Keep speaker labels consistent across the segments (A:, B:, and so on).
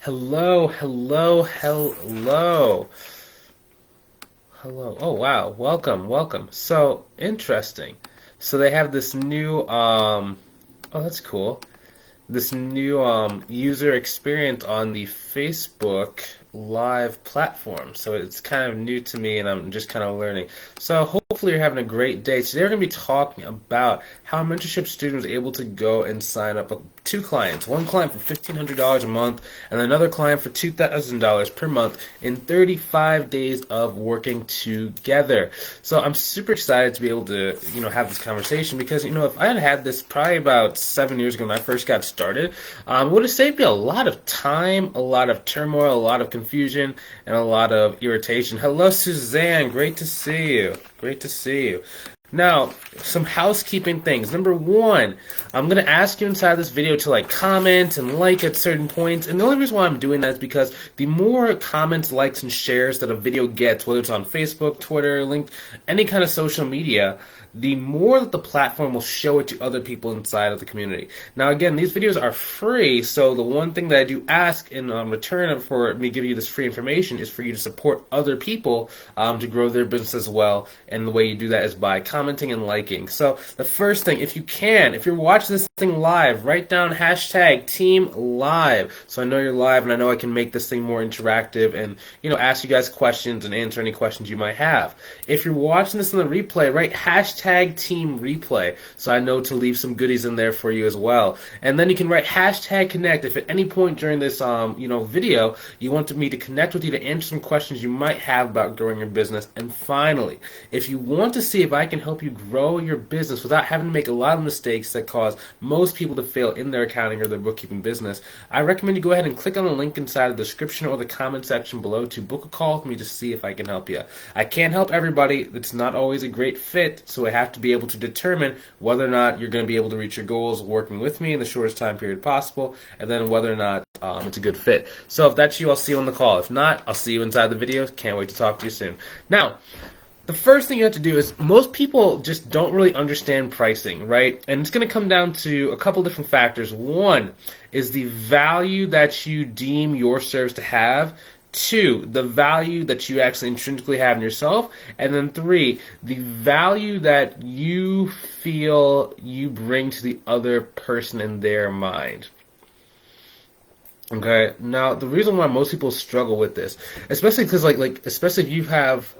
A: Hello, hello, hello. Hello. Oh, wow. Welcome, welcome. So, interesting. So they have this new oh, that's cool. This new user experience on the Facebook Live platform. So it's kind of new to me and I'm just kind of learning. So hopefully you're having a great day. Today we're going to be talking about how a mentorship student is able to go and sign up with two clients. One client for $1,500 a month and another client for $2,000 per month in 35 days of working together. So I'm super excited to be able to, have this conversation because, if I had had this probably about 7 years ago when I first got started, it would have saved me a lot of time, a lot of turmoil, a lot of confusion, and a lot of irritation. Hello, Suzanne. Great to see you. Great to see you. Now, some housekeeping things. Number one, I'm going to ask you inside this video to comment and like at certain points. And the only reason why I'm doing that is because the more comments, likes, and shares that a video gets, whether it's on Facebook, Twitter, link, any kind of social media, the more that the platform will show it to other people inside of the community. Now, again, these videos are free, so the one thing that I do ask in return for me giving you this free information is for you to support other people to grow their business as well, and the way you do that is by commenting and liking. So the first thing, if you're watching this thing live, write down hashtag Team Live, so I know you're live and I know I can make this thing more interactive and, ask you guys questions and answer any questions you might have. If you're watching this in the replay, write hashtag Team Replay, so I know to leave some goodies in there for you as well. And then you can write hashtag Connect if at any point during this video you want me to connect with you to answer some questions you might have about growing your business. And finally, if you want to see if I can help you grow your business without having to make a lot of mistakes that cause most people to fail in their accounting or their bookkeeping business, I recommend you go ahead and click on the link inside the description or the comment section below to book a call with me to see if I can help you. I can't help everybody. It's not always a great fit, so I have to be able to determine whether or not you're going to be able to reach your goals working with me in the shortest time period possible, and then whether or not it's a good fit. So if that's you, I'll see you on the call. If not, I'll see you inside the video. Can't wait to talk to you soon. Now, the first thing you have to do is most people just don't really understand pricing, right? And it's going to come down to a couple different factors. One is the value that you deem your service to have. Two, the value that you actually intrinsically have in yourself. And then three, the value that you feel you bring to the other person in their mind. Okay, now the reason why most people struggle with this, especially because especially if you have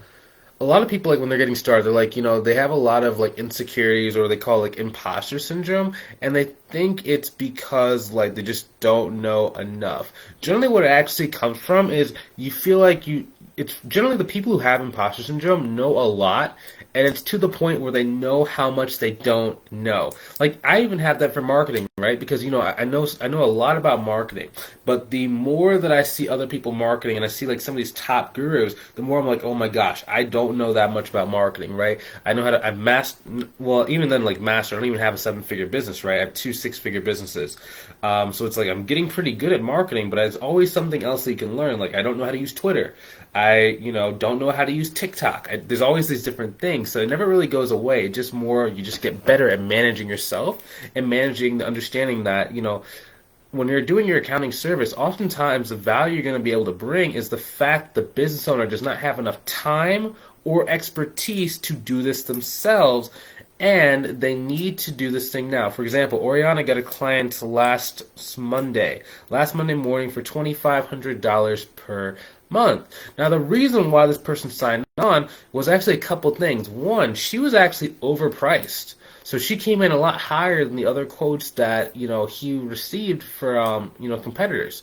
A: a lot of people, when they're getting started, they're they have a lot of insecurities, or they call imposter syndrome, and they think it's because they just don't know enough. Generally what it actually comes from is you feel it's generally the people who have imposter syndrome know a lot, and it's to the point where they know how much they don't know. I even have that for marketing, right? Because I know a lot about marketing, but the more that I see other people marketing and I see some of these top gurus, the more I'm like, oh my gosh, I don't know that much about marketing, right? I know how to even then master. I don't even have a 7-figure business, right? I have 2 6-figure businesses. So it's I'm getting pretty good at marketing, but there's always something else that you can learn. I don't know how to use Twitter. I don't know how to use TikTok. There's always these different things, so it never really goes away. It's just more, you just get better at managing yourself and managing the understanding that, when you're doing your accounting service, oftentimes the value you're going to be able to bring is the fact the business owner does not have enough time or expertise to do this themselves, and they need to do this thing now. For example, Oriana got a client last Monday morning for $2,500 per month. Now, the reason why this person signed on was actually a couple things. One, she was actually overpriced. So she came in a lot higher than the other quotes that, he received for, competitors.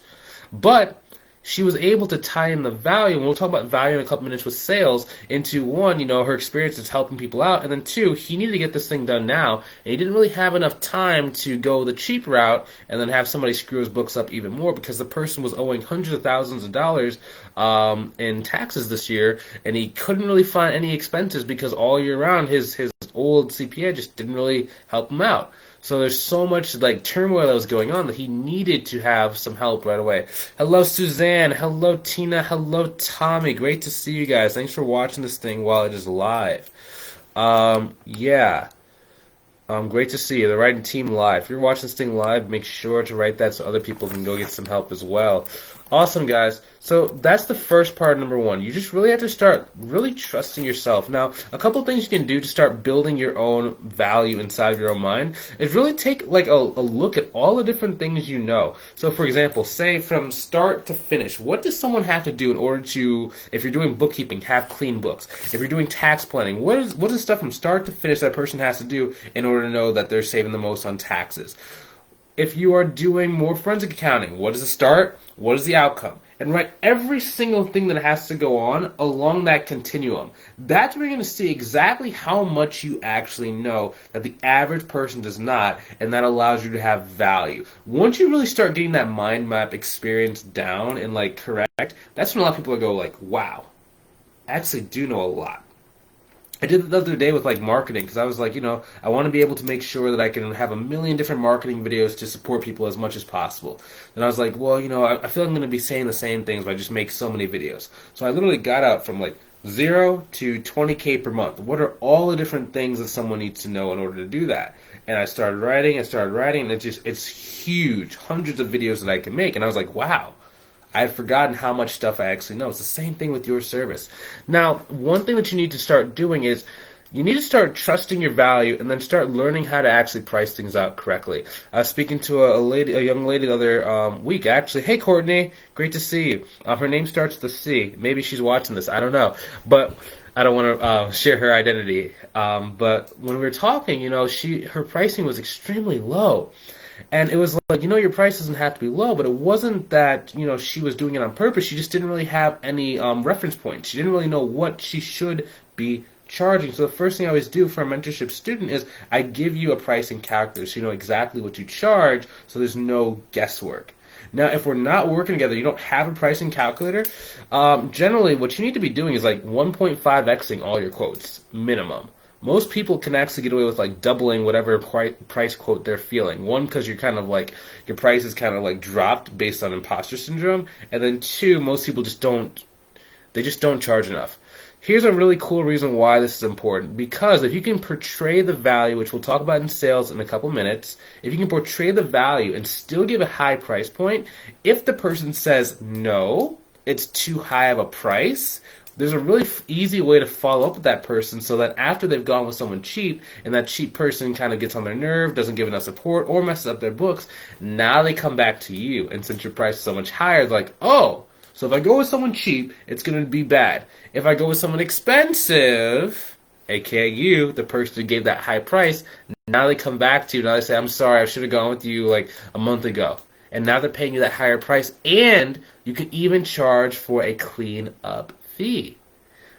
A: But she was able to tie in the value, and we'll talk about value in a couple minutes with sales, into one, her experience is helping people out, and then two, he needed to get this thing done now, and he didn't really have enough time to go the cheap route and then have somebody screw his books up even more, because the person was owing hundreds of thousands of dollars in taxes this year, and he couldn't really find any expenses because all year round his old CPA just didn't really help him out. So there's so much turmoil that was going on that he needed to have some help right away. Hello, Suzanne. Hello, Tina. Hello, Tommy. Great to see you guys. Thanks for watching this thing while it is live. Yeah. Great to see you. They're writing Team Live. If you're watching this thing live, make sure to write that so other people can go get some help as well. Awesome, guys. So that's the first part, number one. You just really have to start really trusting yourself. Now, a couple of things you can do to start building your own value inside of your own mind is really take like a look at all the different things you know. So, for example, say from start to finish, what does someone have to do in order to, if you're doing bookkeeping, have clean books? If you're doing tax planning, what is the stuff from start to finish that person has to do in order to know that they're saving the most on taxes? If you are doing more forensic accounting, what is the start? What is the outcome? And write every single thing that has to go on along that continuum. That's where you're going to see exactly how much you actually know that the average person does not, and that allows you to have value. Once you really start getting that mind map experience down and like correct, that's when a lot of people go like, wow, I actually do know a lot. I did it the other day with like marketing because I was like, I want to be able to make sure that I can have a million different marketing videos to support people as much as possible. And I was like, well, I feel I'm going to be saying the same things, but I just make so many videos. So I literally got out from like 0 to 20K per month. What are all the different things that someone needs to know in order to do that? And I started writing, and it's huge, hundreds of videos that I can make. And I was like, wow. I had forgotten how much stuff I actually know. It's the same thing with your service. Now, one thing that you need to start doing is you need to start trusting your value and then start learning how to actually price things out correctly. I was speaking to a young lady the other week, actually. Hey, Courtney, great to see you. Her name starts with a C. Maybe she's watching this. I don't know. But I don't want to share her identity. But when we were talking, her pricing was extremely low. And it was like, your price doesn't have to be low, but it wasn't that, she was doing it on purpose. She just didn't really have any reference points. She didn't really know what she should be charging. So the first thing I always do for a mentorship student is I give you a pricing calculator so you know exactly what you charge, so there's no guesswork. Now, if we're not working together, you don't have a pricing calculator, generally what you need to be doing is like 1.5xing all your quotes, minimum. Most people can actually get away with like doubling whatever price quote they're feeling. One, because you're kind of like, your price is kind of like dropped based on imposter syndrome. And then two, most people just don't charge enough. Here's a really cool reason why this is important. Because if you can portray the value, which we'll talk about in sales in a couple minutes, if you can portray the value and still give a high price point, if the person says no, it's too high of a price, there's a really easy way to follow up with that person so that after they've gone with someone cheap and that cheap person kind of gets on their nerve, doesn't give enough support, or messes up their books, now they come back to you. And since your price is so much higher, they're like, oh, so if I go with someone cheap, it's going to be bad. If I go with someone expensive, aka you, the person who gave that high price, now they come back to you. Now they say, I'm sorry, I should have gone with you like a month ago. And now they're paying you that higher price, and you can even charge for a clean up fee,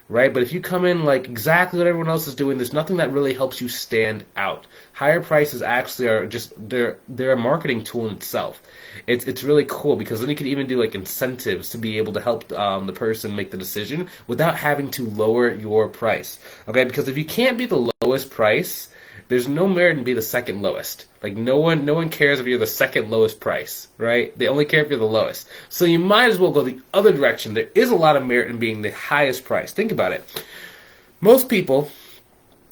A: right? But if you come in like exactly what everyone else is doing, there's nothing that really helps you stand out. Higher prices actually are just, they're a marketing tool in itself. It's really cool because then you can even do like incentives to be able to help the person make the decision without having to lower your price. Okay, because if you can't be the lowest price, there's no merit in being the second lowest. Like no one cares if you're the second lowest price, right? They only care if you're the lowest. So you might as well go the other direction. There is a lot of merit in being the highest price. Think about it. Most people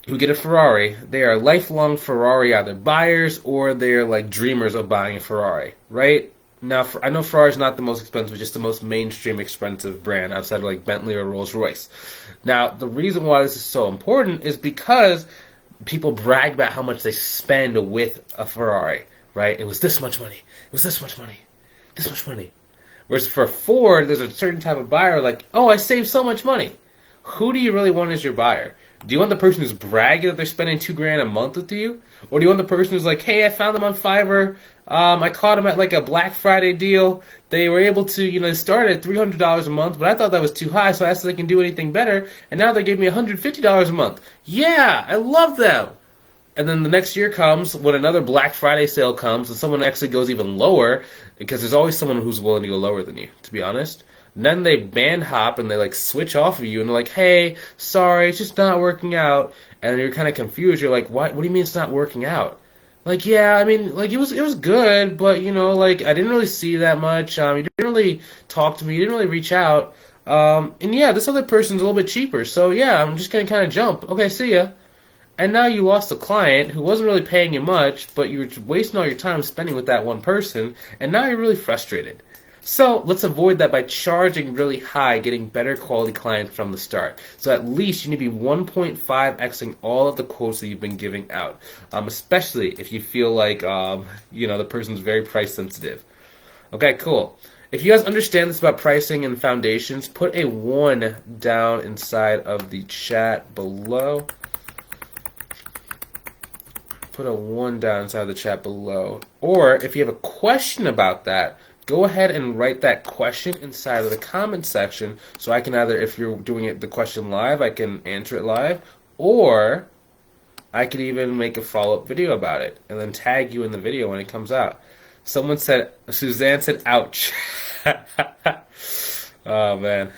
A: who get a Ferrari, they are lifelong Ferrari either buyers or they're like dreamers of buying a Ferrari, right? Now, I know Ferrari's not the most expensive, just the most mainstream expensive brand outside of like Bentley or Rolls-Royce. Now, the reason why this is so important is because people brag about how much they spend with a Ferrari, right? It was this much money. It was this much money. This much money. Whereas for Ford, there's a certain type of buyer like, oh, I saved so much money. Who do you really want as your buyer? Do you want the person who's bragging that they're spending $2,000 a month with you? Or do you want the person who's like, hey, I found them on Fiverr. I caught them at like a Black Friday deal. They were able to, they started at $300 a month, but I thought that was too high, so I asked if they can do anything better, and now they gave me $150 a month. Yeah, I love them. And then the next year comes when another Black Friday sale comes, and someone actually goes even lower, because there's always someone who's willing to go lower than you, to be honest. And then they band hop and they like switch off of you and they're like, hey, sorry, it's just not working out. And you're kind of confused. You're like, what do you mean it's not working out? Like, yeah, I mean, like it was good, but like I didn't really see that much. You didn't really talk to me. You didn't really reach out. And yeah, this other person's a little bit cheaper. So yeah, I'm just gonna kind of jump. Okay, see ya. And now you lost a client who wasn't really paying you much, but you were wasting all your time spending with that one person, and now you're really frustrated. So let's avoid that by charging really high, getting better quality clients from the start. So at least you need to be 1.5xing all of the quotes that you've been giving out, especially if you feel like the person's very price sensitive. Okay, cool. If you guys understand this about pricing and foundations, put a 1 down inside of the chat below. Put a 1 down inside of the chat below. Or if you have a question about that, go ahead and write that question inside of the comment section so I can either, if you're doing the question live, I can answer it live, or I could even make a follow-up video about it and then tag you in the video when it comes out. Suzanne said, ouch. Oh, man.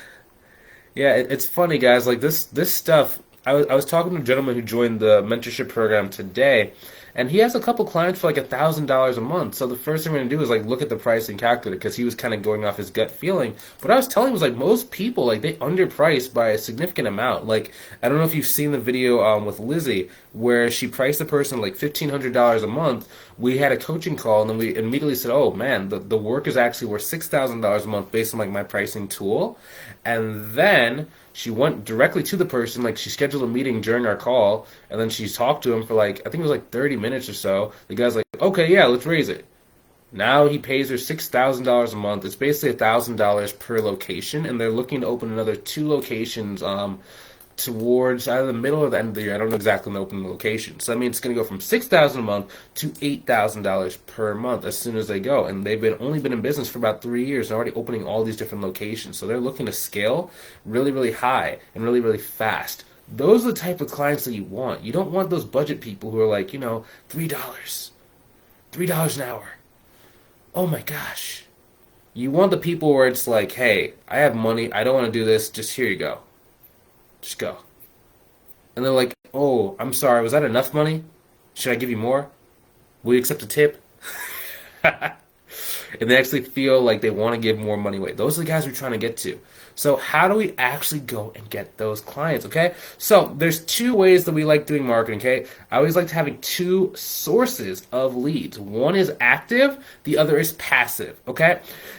A: Yeah, it's funny, guys. Like this stuff, I was talking to a gentleman who joined the mentorship program today, and he has a couple clients for like $1,000 a month. So the first thing we're gonna do is like look at the pricing calculator because he was kind of going off his gut feeling. What I was telling him was like most people like they underprice by a significant amount. Like I don't know if you've seen the video with Lizzie where she priced the person like $1,500 a month. We had a coaching call and then we immediately said, oh man, the work is actually worth $6,000 a month based on like my pricing tool, and then she went directly to the person, like she scheduled a meeting during our call, and then she talked to him for like, I think it was like 30 minutes or so. The guy's like, okay, yeah, let's raise it. Now he pays her $6,000 a month. It's basically $1,000 per location, and they're looking to open another 2 locations towards either the middle or the end of the year. I don't know exactly when they open the location. So that means it's going to go from $6,000 a month to $8,000 per month as soon as they go. And they've only been in business for about 3 years and already opening all these different locations. So they're looking to scale really, really high and really, really fast. Those are the type of clients that you want. You don't want those budget people who are like, $3 an hour. Oh my gosh. You want the people where it's like, hey, I have money. I don't want to do this. Just here you go. Just go. And they're like, oh, I'm sorry, was that enough money? Should I give you more? Will you accept a tip? And they actually feel like they want to give more money away. Those are the guys we're trying to get to. So how do we actually go and get those clients, okay? So there's 2 ways that we like doing marketing, okay? I always like having 2 sources of leads. One is active, the other is passive, okay?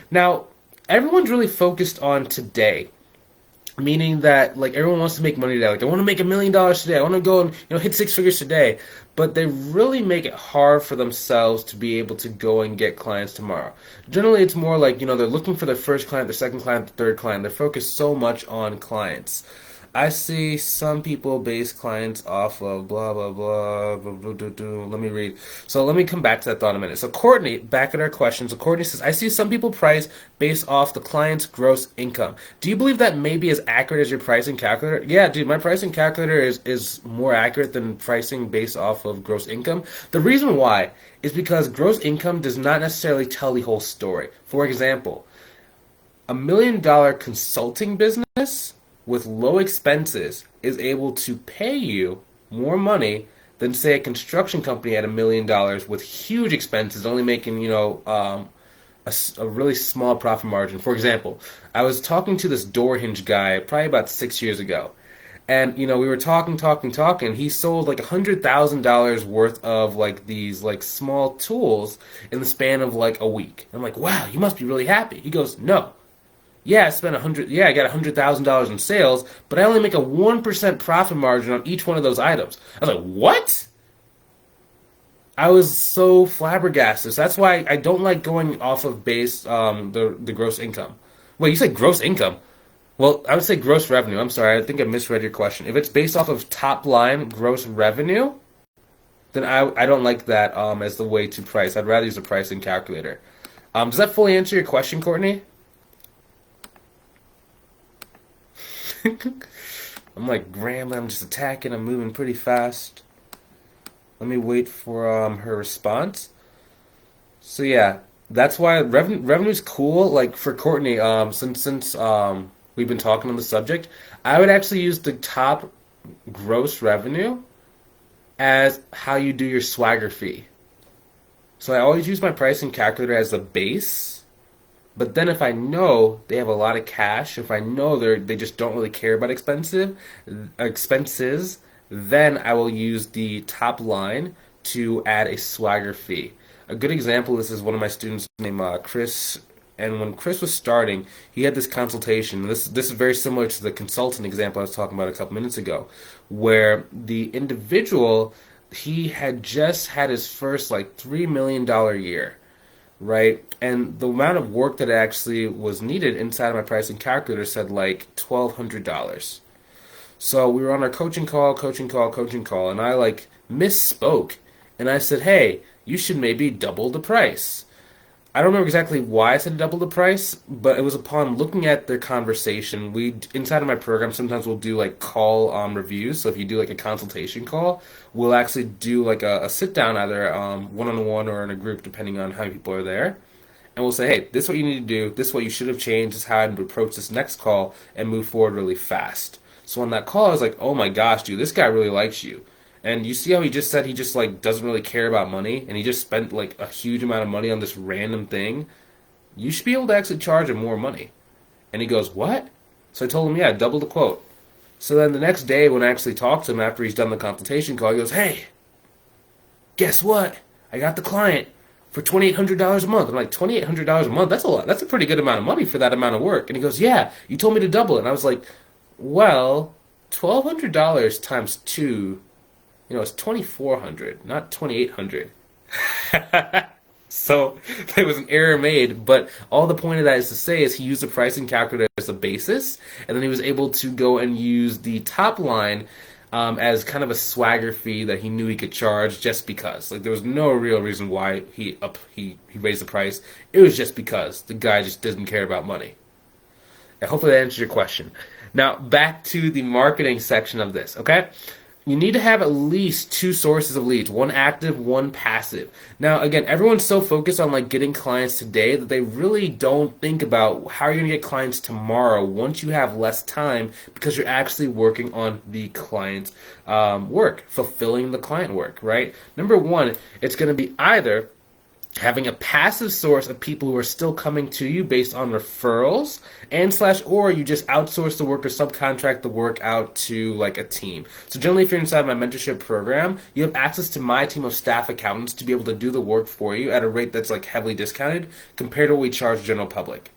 A: Now, everyone's really focused on today. Meaning that like everyone wants to make money today. Like I want to make $1 million today. I want to go and hit 6 figures today. But they really make it hard for themselves to be able to go and get clients tomorrow. Generally, it's more like they're looking for their first client, their second client, their third client. They're focused so much on clients. I see some people base clients off of blah, blah, blah, blah, blah, blah, blah. Let me read. So let me come back to that thought in a minute. So Courtney, back at our question. So Courtney says, I see some people price based off the client's gross income. Do you believe that may be as accurate as your pricing calculator? Yeah, dude, my pricing calculator is more accurate than pricing based off of gross income. The reason why is because gross income does not necessarily tell the whole story. For example, $1 million consulting business with low expenses is able to pay you more money than say a construction company at $1 million with huge expenses only making a really small profit margin. For example, I was talking to this door hinge guy probably about 6 years ago, and we were talking. He sold like $100,000 worth of like these like small tools in the span of like a week. I'm like, wow, you must be really happy. He goes, no. Yeah, I spent I got $100,000 in sales, but I only make a 1% profit margin on each one of those items. I was like, what? I was so flabbergasted. So that's why I don't like going off of base the gross income. Wait, you said gross income? Well, I would say gross revenue. I'm sorry, I think I misread your question. If it's based off of top line gross revenue, then I don't like that as the way to price. I'd rather use a pricing calculator. Does that fully answer your question, Courtney? I'm like rambling, I'm just attacking, I'm moving pretty fast. Let me wait for her response. So yeah, that's why revenue's cool. Like for Courtney, since we've been talking on the subject, I would actually use the top gross revenue as how you do your swagger fee. So I always use my pricing calculator as the base. But then if I know they have a lot of cash, if I know they just don't really care about expenses, then I will use the top line to add a swagger fee. A good example of this is one of my students named Chris And when Chris was starting, he had this consultation. This is very similar to the consultant example I was talking about a couple minutes ago, where the individual, he had just had his first like $3 million year, right? And the amount of work that actually was needed inside of my pricing calculator said like $1,200. So we were on our coaching call, and I like misspoke, and I said, "Hey, you should maybe double the price." I don't remember exactly why I said double the price, but it was upon looking at their conversation. We inside of my program sometimes we'll do like call reviews. So if you do like a consultation call, we'll actually do like a sit down, either one on one or in a group, depending on how many people are there. And we'll say, hey, this is what you need to do. This is what you should have changed. This is how I'd approach this next call and move forward really fast. So on that call, I was like, oh my gosh, dude, this guy really likes you. And you see how he just said he just like doesn't really care about money, and he just spent like a huge amount of money on this random thing. You should be able to actually charge him more money. And he goes, what? So I told him, yeah, double the quote. So then the next day when I actually talked to him after he's done the consultation call, he goes, hey, guess what? I got the client for $2,800 a month. I'm like, $2,800 a month? That's a lot. That's a pretty good amount of money for that amount of work. And he goes, yeah, you told me to double it. And I was like, well, $1,200 times 2, it's 2,400, not 2,800. So there was an error made, but all the point of that is to say is he used the pricing calculator as a basis, and then he was able to go and use the top line as kind of a swagger fee that he knew he could charge just because. Like there was no real reason why he raised the price. It was just because the guy just doesn't care about money. And hopefully that answers your question. Now back to the marketing section of this, okay? You need to have at least 2 sources of leads, one active, one passive. Now, again, everyone's so focused on like getting clients today that they really don't think about how you're going to get clients tomorrow once you have less time, because you're actually working on the client's work, fulfilling the client work, right? Number one, it's going to be either having a passive source of people who are still coming to you based on referrals or you just outsource the work or subcontract the work out to like a team. So generally, if you're inside my mentorship program, you have access to my team of staff accountants to be able to do the work for you at a rate that's like heavily discounted compared to what we charge general public.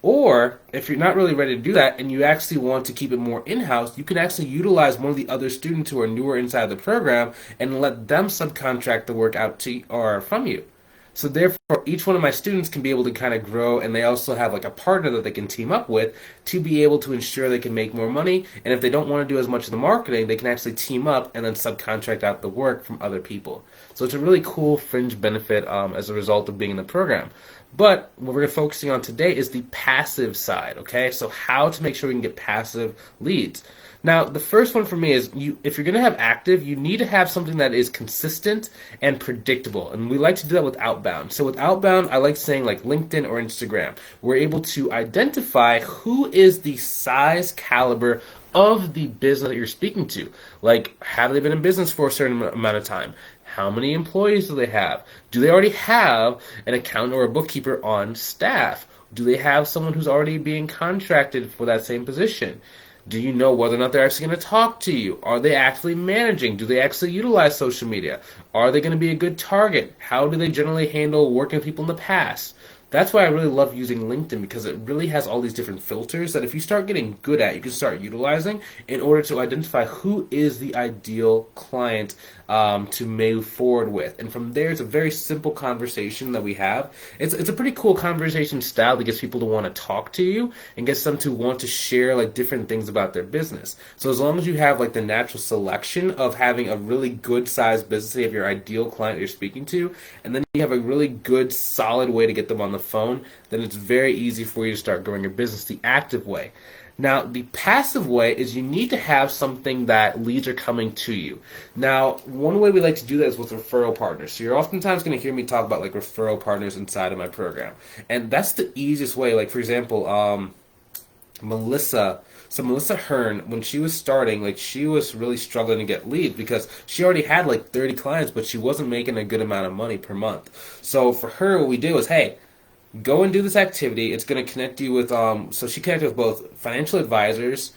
A: Or if you're not really ready to do that and you actually want to keep it more in-house, you can actually utilize one of the other students who are newer inside the program and let them subcontract the work out to or from you. So therefore, each one of my students can be able to kind of grow, and they also have like a partner that they can team up with to be able to ensure they can make more money. And if they don't want to do as much of the marketing, they can actually team up and then subcontract out the work from other people. So it's a really cool fringe benefit as a result of being in the program. But what we're focusing on today is the passive side, okay? So how to make sure we can get passive leads. Now, the first one for me is if you're going to have active, you need to have something that is consistent and predictable. And we like to do that with outbound. So with outbound, I like saying like LinkedIn or Instagram. We're able to identify who is the size caliber of the business that you're speaking to. Like, have they been in business for a certain amount of time? How many employees do they have? Do they already have an accountant or a bookkeeper on staff? Do they have someone who's already being contracted for that same position? Do you know whether or not they're actually going to talk to you? Are they actually managing? Do they actually utilize social media? Are they going to be a good target? How do they generally handle working with people in the past? That's why I really love using LinkedIn, because it really has all these different filters that if you start getting good at, you can start utilizing in order to identify who is the ideal client to move forward with. And from there, it's a very simple conversation that we have. It's a pretty cool conversation style that gets people to want to talk to you and gets them to want to share like different things about their business. So as long as you have like the natural selection of having a really good sized business, you have your ideal client you're speaking to, and then you have a really good solid way to get them on the phone, then it's very easy for you to start growing your business the active way. Now, the passive way is you need to have something that leads are coming to you. Now, one way we like to do that is with referral partners. So you're oftentimes going to hear me talk about like referral partners inside of my program. And that's the easiest way. Like, for example, Melissa Hearn, when she was starting, like she was really struggling to get leads because she already had like 30 clients, but she wasn't making a good amount of money per month. So for her, what we did was, hey, go and do this activity. It's going to connect you with, so she connected with both financial advisors,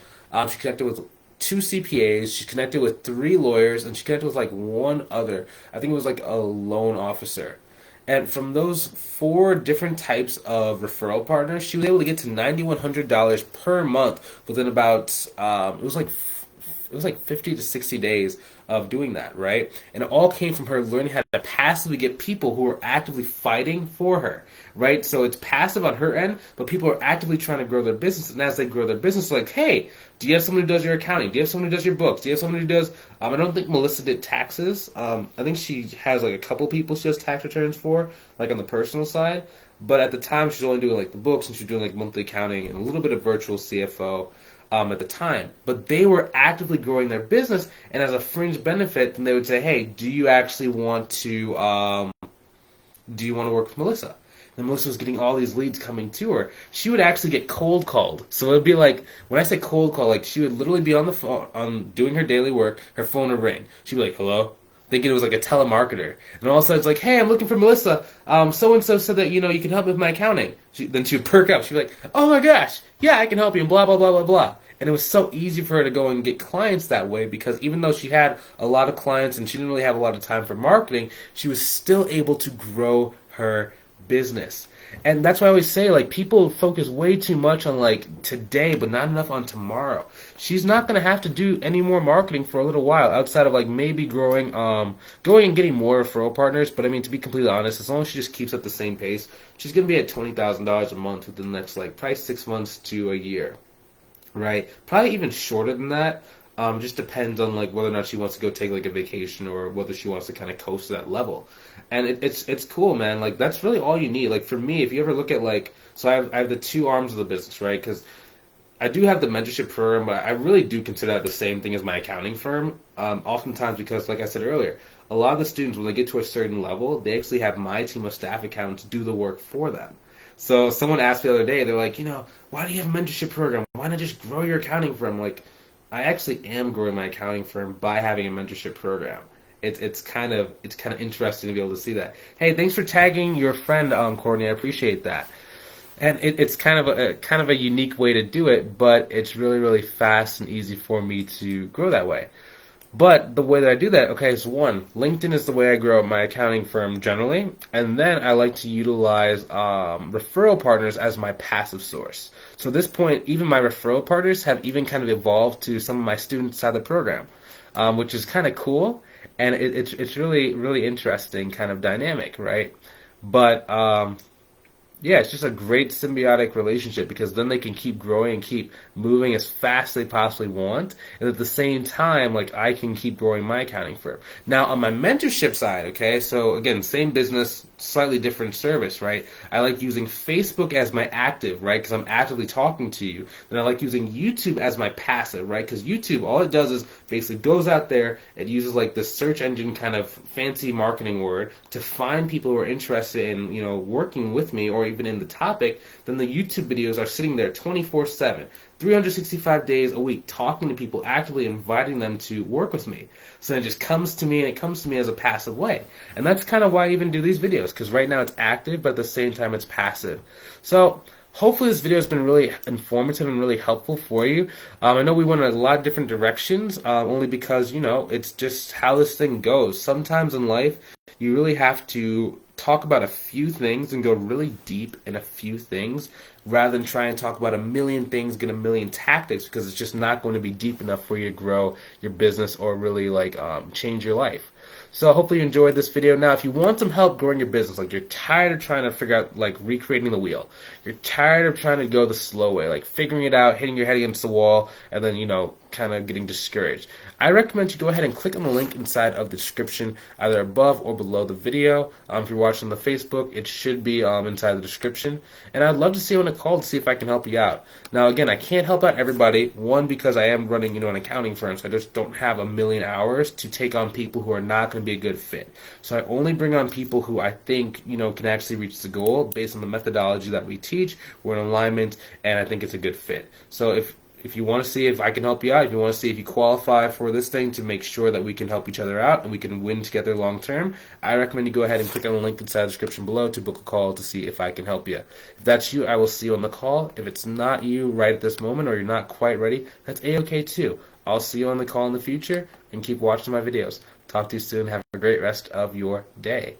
A: she connected with 2 CPAs, she connected with 3 lawyers, and she connected with like one other, I think it was like a loan officer. And from those 4 different types of referral partners, she was able to get to $9,100 per month within about it was like 50 to 60 days of doing that, right? And it all came from her learning how to passively get people who are actively fighting for her, right? So it's passive on her end, but people are actively trying to grow their business. And as they grow their business, like, hey, do you have someone who does your accounting? Do you have someone who does your books? Do you have someone who does? I don't think Melissa did taxes. I think she has like a couple people she does tax returns for, like on the personal side. But at the time, she's only doing like the books and she's doing like monthly accounting and a little bit of virtual CFO at the time. But they were actively growing their business, and as a fringe benefit, then they would say, "Hey, do you actually want to work with Melissa?" And Melissa was getting all these leads coming to her. She would actually get cold called. So it would be like, when I say cold call, like she would literally be on the phone, on doing her daily work, her phone would ring. She'd be like, "Hello?" Thinking it was like a telemarketer. And all of a sudden it's like, "Hey, I'm looking for Melissa. So-and-so said that, you can help me with my accounting." Then she would perk up. She'd be like, "Oh my gosh, yeah, I can help you," and blah, blah, blah, blah, blah. And it was so easy for her to go and get clients that way, because even though she had a lot of clients and she didn't really have a lot of time for marketing, she was still able to grow her business. And that's why I always say, like, people focus way too much on, like, today, but not enough on tomorrow. She's not going to have to do any more marketing for a little while, outside of, like, maybe going and getting more referral partners. But, I mean, to be completely honest, as long as she just keeps at the same pace, she's going to be at $20,000 a month within the next, like, probably 6 months to a year, right? Probably even shorter than that. Just depends on like whether or not she wants to go take like a vacation, or whether she wants to kind of coast to that level. And it's cool, man. Like that's really all you need. Like for me, if you ever look at like, so I have the 2 arms of the business, right? Because I do have the mentorship program, but I really do consider that the same thing as my accounting firm. Oftentimes, because like I said earlier, a lot of the students, when they get to a certain level, they actually have my team of staff accountants do the work for them. So someone asked me the other day, they're like, why do you have a mentorship program? Why not just grow your accounting firm? Like, I actually am growing my accounting firm by having a mentorship program. It's kind of interesting to be able to see that. Hey, thanks for tagging your friend, Courtney. I appreciate that. And it's kind of a unique way to do it, but it's really, really fast and easy for me to grow that way. But the way that I do that, okay, is one, LinkedIn is the way I grow my accounting firm generally, and then I like to utilize referral partners as my passive source. So at this point, even my referral partners have even kind of evolved to some of my students inside the program, which is kind of cool, and it's really, really interesting kind of dynamic, right? But yeah, it's just a great symbiotic relationship, because then they can keep growing and keep moving as fast as they possibly want. And at the same time, like I can keep growing my accounting firm. Now, on my mentorship side, okay, so again, same business, slightly different service, right? I like using Facebook as my active, right? Because I'm actively talking to you. Then I like using YouTube as my passive, right? Because YouTube, all it does is basically goes out there, it uses like the search engine kind of fancy marketing word to find people who are interested in, working with me, or even in the topic. Then the YouTube videos are sitting there 24/7, 365 days a week, talking to people, actively inviting them to work with me. So it just comes to me, and it comes to me as a passive way. And that's kind of why I even do these videos, because right now it's active, but at the same time it's passive. So hopefully this video has been really informative and really helpful for you. I know we went in a lot of different directions, only because, it's just how this thing goes. Sometimes in life, you really have to talk about a few things and go really deep in a few things, rather than try and talk about a million things, get a million tactics, because it's just not going to be deep enough for you to grow your business or really like change your life. So hopefully you enjoyed this video. Now, if you want some help growing your business, like you're tired of trying to figure out, like recreating the wheel, you're tired of trying to go the slow way, like figuring it out, hitting your head against the wall, and then, kind of getting discouraged, I recommend you go ahead and click on the link inside of the description, either above or below the video. If you're watching on the Facebook, it should be inside the description. And I'd love to see you on a call to see if I can help you out. Now, again, I can't help out everybody. One, because I am running, an accounting firm, so I just don't have a million hours to take on people who are not going to be a good fit. So I only bring on people who I think, can actually reach the goal based on the methodology that we teach. We're in alignment, and I think it's a good fit. So if you want to see if I can help you out, if you want to see if you qualify for this thing to make sure that we can help each other out and we can win together long term, I recommend you go ahead and click on the link inside the description below to book a call to see if I can help you. If that's you, I will see you on the call. If it's not you right at this moment, or you're not quite ready, that's A-okay too. I'll see you on the call in the future, and keep watching my videos. Talk to you soon. Have a great rest of your day.